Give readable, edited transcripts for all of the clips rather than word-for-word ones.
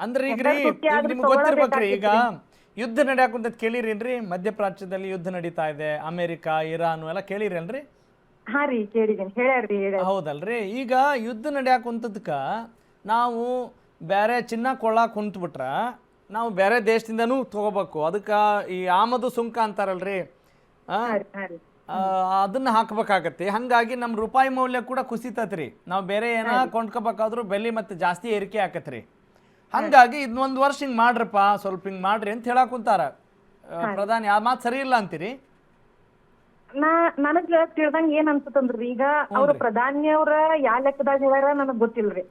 ಅಂದ್ರೆ ಈಗ ರೀ ಹೆಸರು ತುಟ್ಟಿ ಈಗ ಆದ್ರೂ ನಿಮ್ಗೆ ಗೊತ್ತಿರ್ಬೇಕ್ರಿ ಈಗ ತಗೊಳ್ಳೇಬೇಕಾಗ್ತೈತ್ರಿ. ಯುದ್ಧ ನಡೆಯಾಕುಂತದ್ ಕೇಳಿರೇನ್ರಿ? ಮಧ್ಯಪ್ರಾಚ್ಯದಲ್ಲಿ ಯುದ್ಧ ನಡೀತಾ ಇದೆ, ಅಮೆರಿಕ ಇರಾನ್ ಎಲ್ಲ ಕೇಳಿರೇನ್ರಿ? ಹಾ ರೀ ಕೇಳಿದೀನಿ, ಹೇಳ್ಯಾರ್ರಿ ಹೇಳ್ಯಾರ. ಹೌದಲ್ರಿ. ಈಗ ಯುದ್ಧ ನಡೆಯಾಕುಂತದ್ಕ ನಾವು ಬೇರೆ ಚಿನ್ನ ಕೊಳ್ಳಾಕ್ ಕುಂತ್ಬಿಟ್ರ ನಾವು ಬೇರೆ ದೇಶದಿಂದನೂ ತಗೋಬೇಕು. ಅದಕ್ಕೆ ಈ ಆಮದು ಸುಂಕ ಅಂತಾರಲ್ರಿ, ಆ, ಹಾ ರೀ ಹಾ ರೀ ಆ, ಅದನ್ನ ಹಾಕ್ಬೇಕಾಗತ್ತೆ. ಹಂಗಾಗಿ ನಮ್ಮ ರೂಪಾಯಿ ಮೌಲ್ಯ ಕೂಡ ಕುಸಿತತ್ರಿ. ನಾವು ಬೇರೆ ಏನ ಕೊಂಡ್ಕೋಬೇಕಾದ್ರೂ ಬೆಲೆ ಮತ್ತೆ ಜಾಸ್ತಿ ಏರಿಕೆ ಆಕತ್ರಿ. ಹಂಗಾಗಿ ಇದನ್ನೊಂದು ವರ್ಷ ಹಿಂಗೆ ಮಾಡ್ರಪ್ಪ, ಸ್ವಲ್ಪ ಹಿಂಗೆ ಮಾಡ್ರಿ ಅಂತ ಹೇಳಕ್ ಕುಂತಾರ ಪ್ರಧಾನಿ. ಆ ಮಾತು ಸರಿ ಇಲ್ಲ ಅಂತೀರಿ? ನನಗ್ ತಿಳ್ದಂಗ ಏನ್ ಅನ್ಸತ್ತಂದ್ರಿ, ಈಗ ಅವ್ರ ಪ್ರಧಾನಿಯವ್ರ ಯಾ ಲೆಕ್ಕದಾಗ ಹೇಳ್ಯಾರ ನನಗ್ ಗೊತ್ತಿಲ್ರಿ.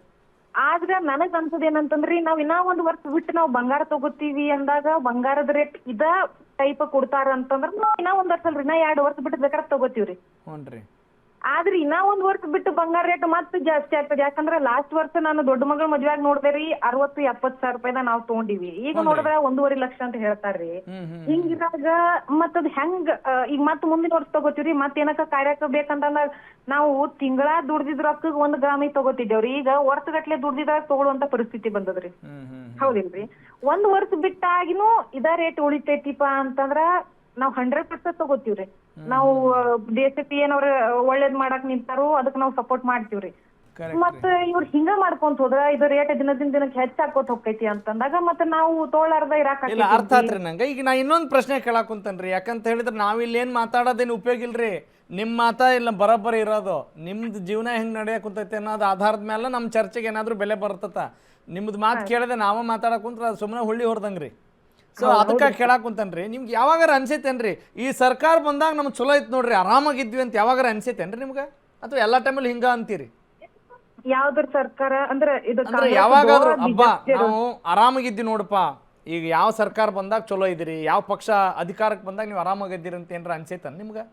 ಆದ್ರ ನನಗ್ ಅನ್ಸದ್ ಏನಂತಂದ್ರಿ, ನಾವ್ ಇನ್ನ ಒಂದ್ ವರ್ಷ ಬಿಟ್ಟು ನಾವ್ ಬಂಗಾರ ತಗೋತೀವಿ ಅಂದಾಗ ಬಂಗಾರದ ರೇಟ್ ಇದ ಟೈಪ್ ಕೊಡ್ತಾರ ಅಂತಂದ್ರ ನಾವ್ ಇನ್ನ ಒಂದ್ ವರ್ಷ ಅಲ್ರಿ, ಇನ್ನ 2 ವರ್ಷ ಬಿಟ್ಟು ಬೇಕಾದ್ರೆ ತಗೋತೀವ್ರಿ. ಹ್ಞೂನ್ರಿ. ಆದ್ರೆ ಇನ್ನ ಒಂದ್ ವರ್ಷ ಬಿಟ್ಟು ಬಂಗಾರ ರೇಟ್ ಮತ್ತೆ ಜಾಸ್ತಿ ಆಗ್ತದೆ. ಯಾಕಂದ್ರ ಲಾಸ್ಟ್ ವರ್ಷ ನಾನು ದೊಡ್ಡ ಮಗಳ ಮದ್ವೆಯಾಗ ನೋಡ್ದೇರಿ 60-70 ಸಾವಿರ ರೂಪಾಯಿದ ನಾವ್ ತಗೊಂಡಿವಿ. ಈಗ ನೋಡಿದ್ರ 1.5 ಲಕ್ಷ ಅಂತ ಹೇಳ್ತಾರ್ರಿ. ಹಿಂಗಿದಾಗ ಮತ್ತದ್ ಹೆಂಗ್ ಈಗ ಮತ್ ಮುಂದಿನ ವರ್ಷ ತಗೋತೀವ್ರಿ, ಮತ್ ಏನಕ್ಕ ಕಾರ್ಯಕ್ಕ ಬೇಕಂತಂದಾಗ ನಾವು ತಿಂಗಳ ದುಡ್ದಿದ್ ರೊಕ್ಕಗ್ 1 ಗ್ರಾಮಿಗೆ ತಗೋತಿದ್ದೇವ್ರಿ. ಈಗ ವರ್ಷಗಟ್ಲೆ ದುಡ್ದಿದಾಗ ತಗೊಳುವಂತ ಪರಿಸ್ಥಿತಿ ಬಂದದ್ರಿ. ಹೌದಿಲ್ರಿ? 1 ವರ್ಷ ಬಿಟ್ಟಾಗಿನೂ ಇದ ರೇಟ್ ಉಳಿತೈತಿಪಾ ಅಂತಂದ್ರ ನಾವ್ 100% ತಗೋತೀವ್ರಿ. ನಾವು ದೇಶಕ್ಕೆ ಏನವ್ರ ಒಳ್ಳೇದ್ ಮಾಡಕ್ ನಿಂತಾರು ಅದಕ್ ನಾವ್ ಸಪೋರ್ಟ್ ಮಾಡ್ತೀವ್ರಿ. ಮತ್ತ ಇವ್ರ ಹಿಂಗ ಮಾಡ್ಕೊಂತ ಹೋದ್ರ ಇದು ರೇಟ್ ದಿನದಿಂದ ದಿನಕ್ಕೆ ಹೆಚ್ಚಾಕೋತ ಹೋಗ್ತೈತಿ ಅಂತಂದಾಗ ಮತ್ತೆ ನಾವು ತೋಳಾರ್ದ ಇರಾಕ್ ಇಲ್ಲ, ಅರ್ಥ ಆತ್ರಿ ನಂಗೆ. ಈಗ ನಾ ಇನ್ನೊಂದು ಪ್ರಶ್ನೆ ಕೇಳಾಕ್ ಕುಂತನ್ರಿ. ಯಾಕಂತ ಹೇಳಿದ್ರೆ ನಾವಿಲ್ಲಿ ಏನ್ ಮಾತಾಡೋದೇನು ಉಪಯೋಗ ಇಲ್ರಿ. ನಿಮ್ಮ ಮಾತಾ ಇಲ್ಲ ಬರೋಬ್ಬರಿ ಇರೋದು. ನಿಮ್ದು ಜೀವನ ಹೆಂಗ್ ನಡೆಯಕ್ ಕುಂತೈತೆ ಅನ್ನೋದು ಆಧಾರದ ಮೇಲೆ ನಮ್ಮ ಚರ್ಚೆಗೆ ಏನಾದ್ರು ಬೆಲೆ ಬರ್ತತ. ನಿಮ್ದು ಮಾತು ಕೇಳಿದ್ರೆ ನಾವ ಮಾತಾಡಕ್ ಕುಂತ್ರ ಅದು ಸುಮ್ಮನೆ ಹುಳ್ಳಿ ಹೊರದಂಗ್ರಿ. ಸೊ ಅದಕ್ಕೆ ಕೇಳಾಕ್ ಕುಂತನ್ರಿ, ನಿಮ್ಗೆ ಯಾವಾಗಾರ ಅನ್ಸೈತೇನ್ರಿ ಈ ಸರ್ಕಾರ ಬಂದಾಗ ನಮ್ಗೆ ಚಲೋ ಐತ್ ನೋಡ್ರಿ, ಆರಾಮಾಗಿದ್ವಿ ಅಂತ ಯಾವಾಗಾರ ಅನ್ಸೈತೇನ್ರಿ ನಿಮ್ಗೆ? ಅಥವಾ ಎಲ್ಲಾ ಟೈಮಲ್ಲಿ ಹಿಂಗ ಅಂತೀರಿ? ಯಾವ್ದ್ರ ಸರ್ಕಾರ ಅಂದ್ರೆ ಇದು ಅಂದ್ರೆ ಯಾವಾಗಾದ್ರೂ ಹಬ್ಬ ನಾವು ಆರಾಮಾಗಿದ್ವಿ ನೋಡಪ್ಪ, ಈಗ ಯಾವ ಸರ್ಕಾರ ಬಂದಾಗ ಚಲೋ ಇದ್ದೀರಿ, ಯಾವ ಪಕ್ಷ ಅಧಿಕಾರಕ್ಕೆ ಬಂದಾಗ ನೀವು ಆರಾಮಾಗಿದ್ದೀರಿ ಅಂತ ಏನಾರ ಅನ್ಸೈತನ್ ನಿಮ್ಗೆ?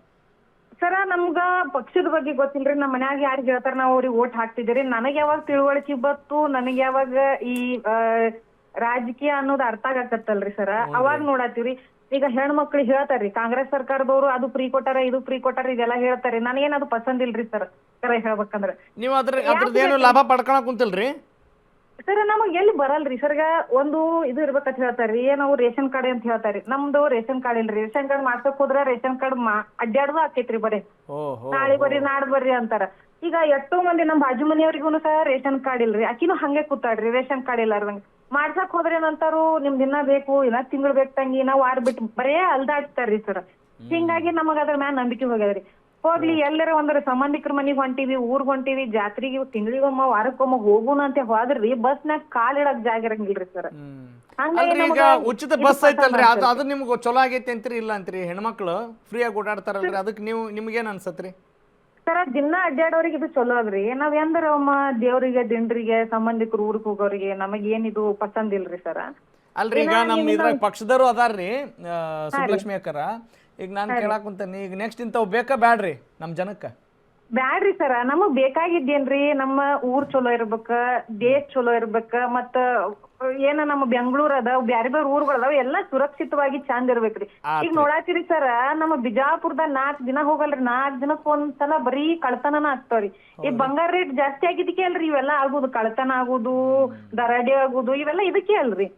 ಸರ ನಮ್ಗ ಪಕ್ಷದ ಬಗ್ಗೆ ಗೊತ್ತಿಲ್ರಿ. ನಮ್ಮ ಮನ್ಯಾಗ ಯಾರು ಹೇಳ್ತಾರ ನಾವ್ ಅವ್ರಿಗೆ ಓಟ್ ಹಾಕ್ತಿದ್ದೀರಿ. ನನಗ್ ಯಾವಾಗ ತಿಳುವಳಿಕೆ ಬತ್ತು, ನನಗ್ ಯಾವಾಗ ಈ ರಾಜಕೀಯ ಅನ್ನೋದು ಅರ್ಥ ಆಗತ್ತಲ್ರಿ ಸರ, ಅವಾಗ ನೋಡಾತಿವ್ರಿ. ಈಗ ಹೆಣ್ಮಕ್ಳಿಗೆ ಹೇಳ್ತಾರ್ರಿ ಕಾಂಗ್ರೆಸ್ ಸರ್ಕಾರದವ್ರು ಅದು ಫ್ರೀ ಕೊಟ್ಟಾರ ಇದು ಫ್ರೀ ಕೊಟ್ಟಾರ ಇದೆಲ್ಲ ಹೇಳ್ತಾರೆ. ನನಗೇನ್ ಅದು ಪಸಂದ್ ಇಲ್ರಿ ಸರ್, ಕರೆ ಹೇಳ್ಬೇಕಂದ್ರ. ನೀವು ಅದ್ರದ್ದೇನು ಲಾಭ ಪಡ್ಕೊಳಕ್ ಕುಂತಿಲ್ರಿ? ಸರ್ ನಮಗ್ ಎಲ್ಲಿ ಬರಲ್ರಿ ಸರ್ಗ. ಒಂದು ಇದು ಇರ್ಬೇಕಂತ ಹೇಳ್ತಾರ್ರಿ, ನಾವು ರೇಷನ್ ಕಾರ್ಡ್ ಅಂತ ಹೇಳ್ತಾರಿ. ನಮ್ದು ರೇಷನ್ ಕಾರ್ಡ್ ಇಲ್ರಿ. ರೇಷನ್ ಕಾರ್ಡ್ ಮಾಡ್ಸಕ್ ಹೋದ್ರ ರೇಷನ್ ಕಾರ್ಡ್ ಅಡ್ಡಾಡ್ದು ಆಕೈತ್ರಿ ಬರೇ. ನಾಳೆ ಬರ್ರಿ ನಾಡ್ದು ಬರ್ರಿ ಅಂತಾರ. ಈಗ ಎಷ್ಟೋ ಮಂದಿ ನಮ್ ಬಾಜು ಮನೆಯವ್ರಿಗೂ ಸಹ ರೇಷನ್ ಕಾರ್ಡ್ ಇಲ್ರಿ. ಆಕಿನೂ ಹಂಗೆ ಕೂತಾಡ್ರಿ ರೇಷನ್ ಕಾರ್ಡ್ ಇಲ್ಲಾರ್ದಂಗ. ಮಾಡ್ಸಕ್ ಹೋದ್ರೆ ಏನಂತಾರು ನಿಮ್ದು ಇನ್ನ ಬೇಕು, ಇನ್ನ ತಿಂಗಳು ಬೇಕು ತಂಗಿ, ಇನ್ನ ವಾರ ಬಿಟ್ಟು ಬರೇ ಅಲ್ದಾಡ್ತಾರ್ರಿ ಸರ್. ಹಿಂಗಾಗಿ ನಮಗ ಅದ್ರ ಮ್ಯಾಲ ನಂಬಿಕೆ ಹೋಗ್ಯದ್ರಿ. ಹೋಗ್ಲಿ ಎಲ್ಲರ ಒಂದ್ರ ಸಂಬಂಧಿಕರ ಮನಿಗ್ ಹೊಂಟಿವಿ, ಊರ್ಗ್ ಹೊಂಟಿವಿ, ಜಾತ್ರೆಗೆ ತಿಂಗಳಿಗೊಮ್ಮ ವಾರಕ್ಕೊಮ್ಮ ಹೋಗುಣ ಅಂತ ಹೋದ್ರಿ ಬಸ್ನಾಗ ಕಾಲ್ ಇಡಕ್ ಜಾಗ ಇರಂಗಿಲ್ರಿ ಸರ್. ಈಗ ಉಚಿತ ಬಸ್ ಐತಲ್ರಿ, ಅದು ನಿಮ್ಗೆ ಚಲೋ ಆಗೈತಿ ಅಂತೀರಿ ಇಲ್ಲ ಅಂತೀರಿ? ಹೆಣ್ಮಕ್ಳು ಫ್ರೀ ಆಗಿ ಓಡಾಡ್ತಾರಲ್ರಿ, ಅದಕ್ಕೆ ನಿಮ್ಗೇನ್ ಅನ್ಸತ್ರಿ? ಸರ ದಿನ ಅಡ್ಡಾಡೋರಿಗೆ ಇದು ಚಲೋ ಅದ್ರಿ. ನಾವ್ ಎಂದ್ರ ದೇವ್ರಿಗೆ ದಿಂಡ್ರಿಗೆ ಸಂಬಂಧಿಕರು ಊರಿಗೆ ಹೋಗೋರಿಗೆ ನಮಗ್ ಏನಿದು ಪಸಂದ್ ಇಲ್ರಿ ಸರ. ಅಲ್ರಿ ಈಗ ನಮ್ ಇದ್ರಾಗ ಪಕ್ಷದವರು ಅದಾರ್ರಿ, ಸುಬ್ಲಕ್ಷ್ಮಿ ಅಕ್ಕರ. ಈಗ ನಾನ್ ಕೇಳಾಕ್ ಕುಂತೇನಿ, ಈಗ ನೆಕ್ಸ್ಟ್ ಇಂಥವ್ ಬೇಕಾ ಬ್ಯಾಡ್ರಿ ನಮ್ ಜನಕ್ಕ? ಬ್ಯಾಡ್ರಿ ಸರ, ನಮಗ್ ಬೇಕಾಗಿದ್ದೇನ್ರಿ ನಮ್ಮ ಊರ್ ಚಲೋ ಇರ್ಬೇಕ, ದೇಶ ಚಲೋ ಇರ್ಬೇಕ, ಮತ್ತ ಏನ ನಮ್ಮ ಬೆಂಗಳೂರ್ ಅದ ಬ್ಯಾರೆ ಬೇರೆ ಊರ್ಗಳು ಅದಾವ ಎಲ್ಲಾ ಸುರಕ್ಷಿತವಾಗಿ ಚಂದ ಇರ್ಬೇಕ್ರಿ. ಈಗ ನೋಡಾತಿರಿ ಸರ, ನಮ್ಮ ಬಿಜಾಪುರದಾಗ 4 ದಿನ ಹೋಗಲ್ರಿ, 4 ದಿನಕ್ ಒಂದ್ಸಲ ಬರೀ ಕಳ್ತನನ ಆಗ್ತಾವ್ರಿ. ಈ ಬಂಗಾರ ರೇಟ್ ಜಾಸ್ತಿ ಆಗಿದ್ದಕ್ಕೆ ಅಲ್ರಿ ಇವೆಲ್ಲಾ ಆಗುದು, ಕಳ್ತನ ಆಗುದು, ದರಾಡಿ ಆಗುದು, ಇವೆಲ್ಲ ಇದಕ್ಕೆ ಅಲ್ರಿ.